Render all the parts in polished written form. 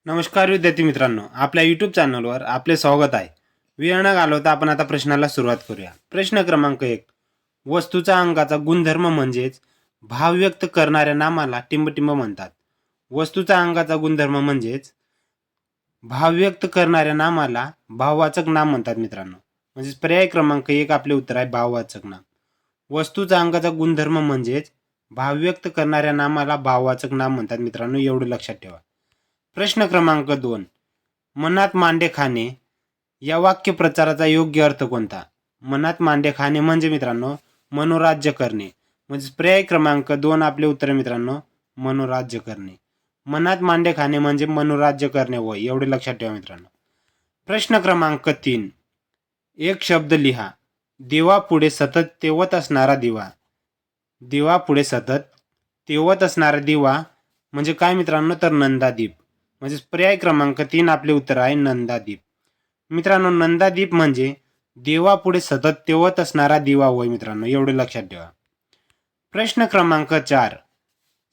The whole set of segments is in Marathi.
नमस्कार विद्यार्थी मित्रांनो, आपल्या यूट्यूब चॅनलवर आपले स्वागत आहे. वेळ न घालवता आपण आता प्रश्नाला सुरुवात करूया. प्रश्न क्रमांक 1. वस्तूचा अंगाचा गुणधर्म म्हणजेच भाव व्यक्त करणाऱ्या नामाला टिंबटिंब म्हणतात. वस्तूचा अंगाचा गुणधर्म म्हणजेच भाव व्यक्त करणाऱ्या नामाला भाववाचक नाम म्हणतात मित्रांनो. म्हणजेच पर्याय क्रमांक 1 आपले उत्तर आहे भाववाचक नाम. वस्तूचा अंगाचा गुणधर्म म्हणजेच भाव व्यक्त करणाऱ्या नामाला भाववाचक नाम म्हणतात मित्रांनो, एवढं लक्षात ठेवा. प्रश्न क्रमांक 2. मनात मांडे खाणे या वाक्य प्रचाराचा योग्य अर्थ कोणता? मनात मांडे खाणे म्हणजे मित्रांनो मनोराज्य करणे. म्हणजे पर्याय क्रमांक 2 आपले उत्तर मित्रांनो मनोराज्य करणे. मनात मांडे खाणे म्हणजे मनोराज्य करणे होय, एवढे लक्षात ठेवा मित्रांनो. प्रश्न क्रमांक 3. एक शब्द लिहा. देवापुढे सतत तेवत असणारा दिवा. देवापुढे सतत तेवत असणारा दिवा म्हणजे काय मित्रांनो, तर नंदादीप. म्हणजे पर्याय क्रमांक 3 आपले उत्तर आहे नंदादीप. मित्रांनो, नंदादीप म्हणजे देवापुढे सतत तेवत असणारा दिवा होय मित्रांनो, एवढे लक्षात ठेवा. प्रश्न क्रमांक 4.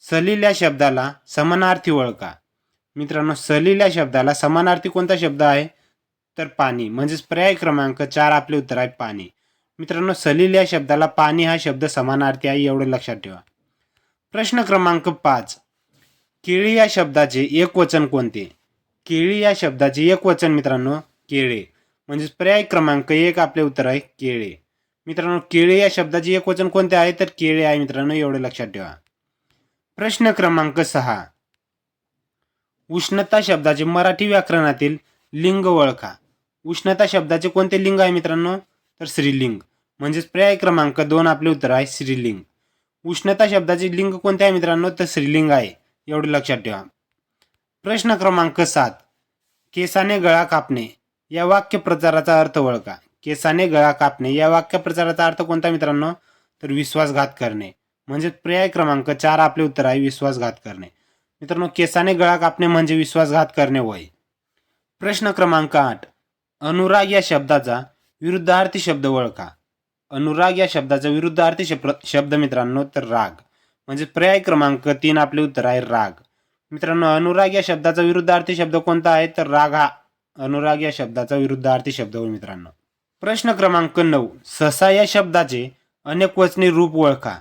सलील या शब्दाला समानार्थी ओळखा. मित्रांनो, सलील या शब्दाला समानार्थी कोणता शब्द आहे? तर पाणी. म्हणजेच पर्याय क्रमांक 4 आपले उत्तर आहे पाणी. मित्रांनो, सलील या शब्दाला पाणी हा शब्द समानार्थी आहे, एवढे लक्षात ठेवा. प्रश्न क्रमांक 5. केळी या शब्दाचे एकवचन कोणते? केळी या शब्दाचे एकवचन मित्रांनो केळे. म्हणजे पर्याय क्रमांक 1 आपले उत्तर आहे केळे. मित्रांनो, केळे या शब्दाचे एकवचन कोणते आहे? तर केळे आहे मित्रांनो, एवढे लक्षात ठेवा. प्रश्न क्रमांक 6. उष्णता शब्दाचे मराठी व्याकरणातील लिंग ओळखा. उष्णता शब्दाचे कोणते लिंग आहे मित्रांनो? तर स्त्रीलिंग. म्हणजेच पर्याय क्रमांक 2 आपले उत्तर आहे स्त्रीलिंग. उष्णता शब्दाचे लिंग कोणते आहे मित्रांनो? तर स्त्रीलिंग आहे, एवढे लक्षात ठेवा. प्रश्न क्रमांक 7. केसाने गळा कापणे या वाक्य प्रचाराचा अर्थ ओळखा. केसाने गळा कापणे या वाक्य प्रचाराचा अर्थ कोणता मित्रांनो? तर विश्वासघात करणे. म्हणजे पर्याय क्रमांक 4 आपले उत्तर आहे विश्वासघात करणे. मित्रांनो, केसाने गळा कापणे म्हणजे विश्वासघात करणे होय. प्रश्न क्रमांक 8. अनुराग या शब्दाचा विरुद्धार्थी शब्द ओळखा. अनुराग या शब्दाचा विरुद्धार्थी शब्द मित्रांनो तर राग. म्हणजे पर्याय क्रमांक 3 आपले उत्तर आहे राग. मित्रांनो, अनुराग या शब्दाचा विरुद्धार्थी शब्द कोणता आहे? तर राग हा अनुराग या शब्दाचा विरुद्धार्थी शब्द होय मित्रांनो. प्रश्न क्रमांक 9. सहसा या शब्दाचे अनेकवचनी रूप ओळखा.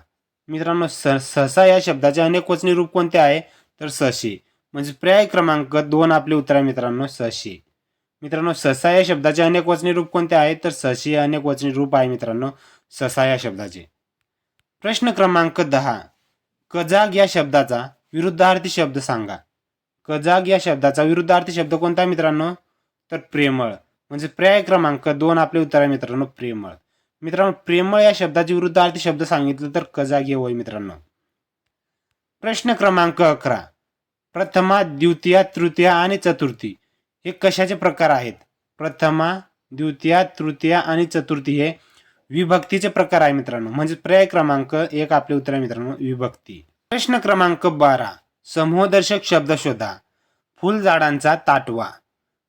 मित्रांनो, सहसा या शब्दाचे अनेकवचनी रूप कोणते आहे? तर सशी. म्हणजे पर्याय क्रमांक 2 आपले उत्तर आहे मित्रांनो सशी. मित्रांनो, सहसा या शब्दाचे अनेकवचनी रूप कोणते आहे? तर सशी हे अनेकवचनी रूप आहे मित्रांनो सहसा या शब्दाचे. प्रश्न क्रमांक 10. कजाग या शब्दाचा विरुद्धार्थी शब्द सांगा. कजाग या शब्दाचा विरुद्धार्थी शब्द कोणता आहे मित्रांनो? तर प्रेमळ. म्हणजे पर्याय क्रमांक 2 आपले उत्तर आहे मित्रांनो प्रेमळ. मित्रांनो, प्रेमळ या शब्दाचे विरुद्धार्थी शब्द सांगितलं तर कजाग हे होय मित्रांनो. प्रश्न क्रमांक 11. प्रथमा, द्वितीया, तृतीया आणि चतुर्थी हे कशाचे प्रकार आहेत? प्रथमा, द्वितीया, तृतीया आणि चतुर्थी हे विभक्तीचे प्रकार आहे मित्रांनो. म्हणजे पर्याय क्रमांक 1 आपले उत्तर आहे मित्रांनो विभक्ती. प्रश्न क्रमांक 12. समूहदर्शक शब्द शोधा. फुलझाडांचा ताटवा.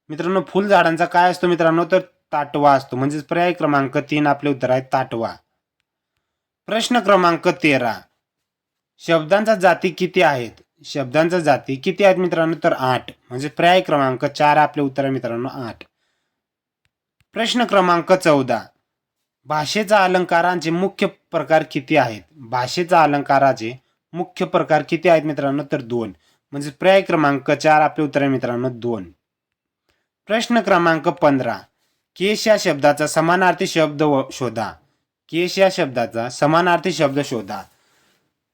मित्रांनो, फुलझाडांचा काय असतो मित्रांनो? तर ताटवा असतो. म्हणजे पर्याय क्रमांक 3 आपले उत्तर आहे ताटवा. प्रश्न क्रमांक 13. शब्दांचा जाती किती आहेत? शब्दांचा जाती किती आहेत मित्रांनो? तर 8. म्हणजे पर्याय क्रमांक 4 आपले उत्तर आहे मित्रांनो 8. प्रश्न क्रमांक 14. भाषेचा अलंकारांचे मुख्य प्रकार किती आहेत? भाषेचा अलंकाराचे मुख्य प्रकार किती आहेत मित्रांनो? तर 2. म्हणजे पर्याय क्रमांक 4 आपले उत्तर आहे मित्रांनो 2. प्रश्न क्रमांक 15. केश या शब्दाचा समानार्थी शब्द शोधा. केश या शब्दाचा समानार्थी शब्द शोधा.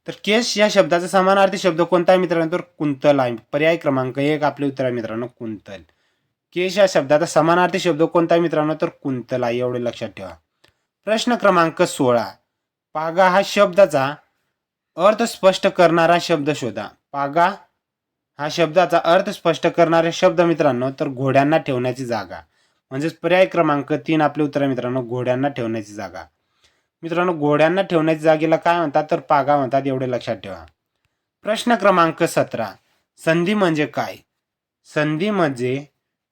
तर केश या शब्दाचा समानार्थी शब्द कोणता आहे मित्रांनो? तर कुंतल आहे. पर्याय क्रमांक 1 आपले उत्तर आहे मित्रांनो कुंतल. केश या शब्दाचा समानार्थी शब्द कोणता आहे मित्रांनो? तर कुंतल आहे, एवढे लक्षात ठेवा. प्रश्न क्रमांक 16. पागा हा शब्दाचा अर्थ स्पष्ट करणारा शब्द शोधा. पागा हा शब्दाचा अर्थ स्पष्ट करणारे शब्द मित्रांनो तर घोड्यांना ठेवण्याची जागा. म्हणजेच पर्याय क्रमांक 3 आपले उत्तर आहे मित्रांनो घोड्यांना ठेवण्याची जागा. मित्रांनो, घोड्यांना ठेवण्याच्या जागेला काय म्हणतात? तर पागा म्हणतात, एवढे लक्षात ठेवा. प्रश्न क्रमांक 17. संधी म्हणजे काय? संधी म्हणजे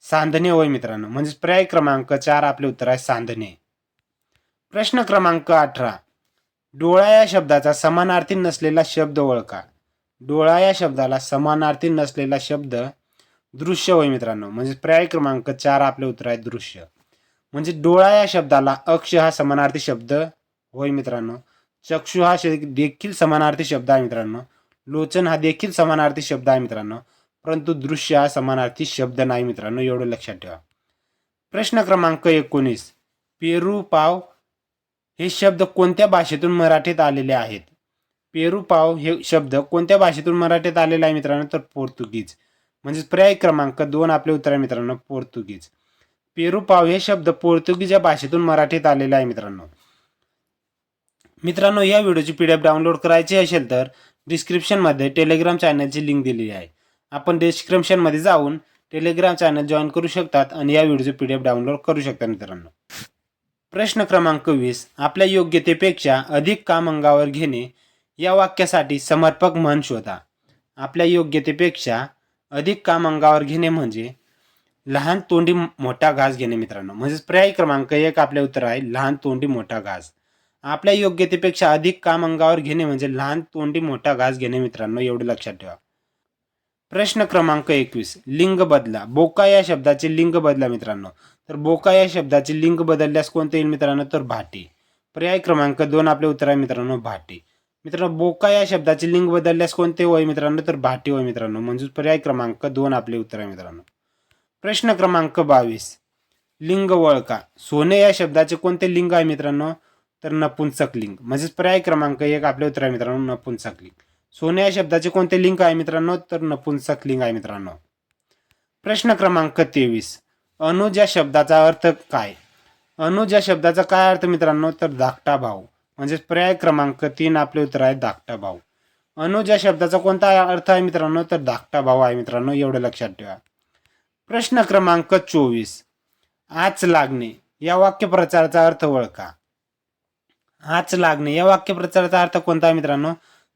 सांधणे होय मित्रांनो. म्हणजे पर्याय क्रमांक 4 आपले उत्तर आहे सांधणे. प्रश्न क्रमांक 18. डोळा या शब्दाचा समानार्थी नसलेला शब्द ओळखा. डोळा या शब्दाला समानार्थी नसलेला शब्द दृश्य होय मित्रांनो. म्हणजे पर्याय क्रमांक 4 आपले उत्तर आहे दृश्य. म्हणजे डोळा या शब्दाला अक्ष हा समानार्थी शब्द होय मित्रांनो. चक्षु हा देखील समानार्थी शब्द आहे मित्रांनो. लोचन हा देखील समानार्थी शब्द आहे मित्रांनो. परंतु दृश्य हा समानार्थी शब्द नाही मित्रांनो, एवढं लक्षात ठेवा. प्रश्न क्रमांक 19. पेरू पाव हे शब्द कोणत्या भाषेतून मराठीत आलेले आहेत? पेरू पाव हे शब्द कोणत्या भाषेतून मराठीत आलेला आहे मित्रांनो? तर पोर्तुगीज. म्हणजे पर्याय क्रमांक 2 आपले उत्तर आहे मित्रांनो, पोर्तुगीज. पेरू पाव हे शब्द पोर्तुगीज या भाषेतून मराठीत आलेले आहे मित्रांनो. मित्रांनो, या व्हिडिओची PDF डाउनलोड करायची असेल तर डिस्क्रिप्शनमध्ये टेलिग्राम चॅनलची लिंक दिलेली आहे. आपण डिस्क्रिप्शनमध्ये जाऊन टेलिग्राम चॅनल जॉईन करू शकतात आणि या व्हिडिओची PDF डाउनलोड करू शकता मित्रांनो. प्रश्न क्रमांक 20. आपल्या योग्यतेपेक्षा अधिक काम अंगावर घेणे या वाक्यासाठी समर्पक म्हण शोधा. आपल्या योग्यतेपेक्षा अधिक काम अंगावर घेणे म्हणजे लहान तोंडी मोठा घास घेणे मित्रांनो. म्हणजेच पर्याय क्रमांक 1 आपले उत्तर आहे लहान तोंडी मोठा घास. आपल्या योग्यतेपेक्षा अधिक काम अंगावर घेणे म्हणजे लहान तोंडी मोठा घास घेणे मित्रांनो, एवढे लक्षात ठेवा. प्रश्न क्रमांक 21. लिंग बदला. बोका या शब्दाचे लिंग बदला मित्रांनो. तर बोका या शब्दाचे लिंग बदलल्यास कोणते येईल मित्रांनो? तर भाटी. पर्याय क्रमांक 2 आपले उत्तर आहे मित्रांनो, भाटी. मित्रांनो, बोका या शब्दाचे लिंग बदलल्यास कोणते होय मित्रांनो? तर भाटी होय मित्रांनो. म्हणजे पर्याय क्रमांक 2 आपले उत्तर आहे मित्रांनो. प्रश्न क्रमांक 22. लिंग ओळखा. सोने या शब्दाचे कोणते लिंग आहे मित्रांनो? तर नपुंसक लिंग. म्हणजेच पर्याय क्रमांक 1 आपले उत्तर आहे मित्रांनो, नपुंसक लिंग. सोने या शब्दाचे कोणते लिंग आहे मित्रांनो? तर नपुंसक लिंग आहे मित्रांनो. प्रश्न क्रमांक 23. अनुज या शब्दाचा अर्थ काय? अनुज या शब्दाचा काय अर्थ मित्रांनो? तर धाकटा भाऊ. म्हणजेच पर्याय क्रमांक 3 आपले उत्तर आहे धाकटा भाऊ. अनुज या शब्दाचा कोणता अर्थ आहे मित्रांनो? तर धाकटा भाऊ आहे मित्रांनो, एवढं लक्षात ठेवा. प्रश्न क्रमांक 24. आच लागणे या वाक्यप्रचाराचा अर्थ ओळखा. आच लागणे या वाक्यप्रचाराचा अर्थ कोणता आहे मित्रांनो?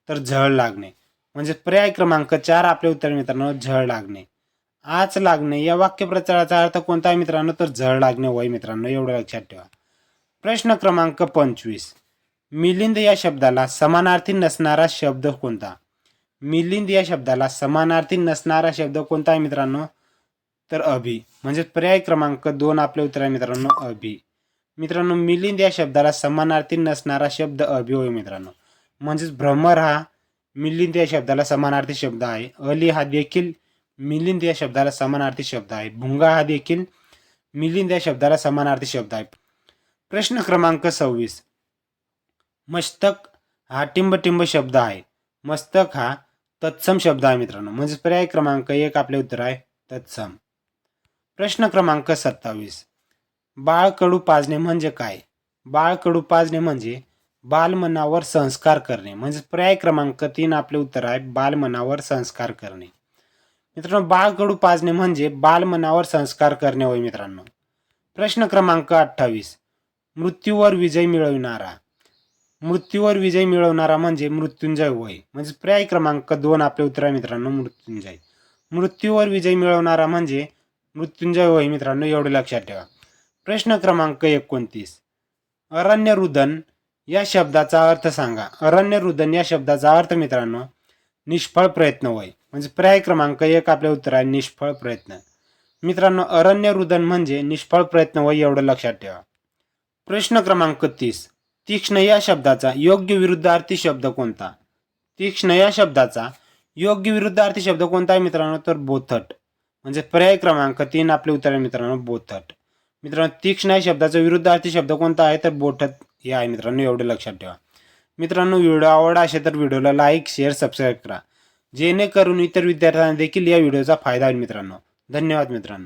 तर झळ लागणे. म्हणजे पर्याय क्रमांक 4 आपले उत्तर मित्रांनो, झळ लागणे. आच लागणे या वाक्यप्रचाराचा अर्थ कोणता आहे मित्रांनो? तर झळ लागणे होय मित्रांनो, एवढं लक्षात ठेवा. प्रश्न क्रमांक 25. मिलिंद या शब्दाला समानार्थी नसणारा शब्द कोणता? मिलिंद या शब्दाला समानार्थी नसणारा शब्द कोणता आहे मित्रांनो? तर अभि. म्हणजे पर्याय क्रमांक 2 आपले उत्तर आहे मित्रांनो, अभि. मित्रांनो, मिलिंद या शब्दाला समानार्थी नसणारा शब्द अभि होय मित्रांनो. म्हणजेच भ्रमर हा मिलिंद या शब्दाला समानार्थी शब्द आहे. अली हा देखील मिलिंद या शब्दाला समानार्थी शब्द आहे. भुंगा हा देखील मिलिंद या शब्दाला समानार्थी शब्द आहे. प्रश्न क्रमांक 26. मस्तक हा टिंबटिंब शब्द आहे. मस्तक हा तत्सम शब्द आहे मित्रांनो. म्हणजे पर्याय क्रमांक 1 आपले उत्तर आहे तत्सम. प्रश्न क्रमांक 27. बाळ कडू पाजणे म्हणजे काय? बाळ कडू पाजणे म्हणजे बालमनावर संस्कार करणे. म्हणजे पर्याय क्रमांक 3 आपले उत्तर आहे बालमनावर संस्कार करणे. मित्रांनो, बाळ कडू पाजणे म्हणजे बालमनावर संस्कार करणे होय मित्रांनो. प्रश्न क्रमांक 28. मृत्यूवर विजय मिळविणारा. मृत्यूवर विजय मिळवणारा म्हणजे मृत्युंजय होय. म्हणजे पर्याय क्रमांक 2 आपले उत्तर आहे मित्रांनो, मृत्युंजय. मृत्यूवर विजय मिळवणारा म्हणजे मृत्युंजय होय मित्रांनो, एवढे लक्षात ठेवा. प्रश्न क्रमांक 29. अरण्यरुदन या शब्दाचा अर्थ सांगा. अरण्यरुदन या शब्दाचा अर्थ मित्रांनो, निष्फळ प्रयत्न होय. म्हणजे पर्याय क्रमांक 1 आपले उत्तर आहे निष्फळ प्रयत्न. मित्रांनो, अरण्यरुदन म्हणजे निष्फळ प्रयत्न होय, एवढं लक्षात ठेवा. प्रश्न क्रमांक 30. तीक्ष्ण या शब्दाचा योग्य विरुद्धार्थी शब्द कोणता? तीक्ष्ण या शब्दाचा योग्य विरुद्धार्थी शब्द कोणता आहे मित्रांनो? तर बोथट. म्हणजे पर्याय क्रमांक 3 आपले उत्तर आहे मित्रांनो, बोथट. मित्रांनो, तीक्ष्ण या शब्दाचा विरुद्धार्थी शब्द कोणता आहे? तर बोथट हे आहे मित्रांनो, एवढे लक्षात ठेवा. मित्रांनो, व्हिडिओ आवडला असेल तर व्हिडिओला लाईक, शेअर, सबस्क्राईब करा, जेणेकरून इतर विद्यार्थ्यांना देखील या व्हिडिओचा फायदा होईल मित्रांनो. धन्यवाद मित्रांनो.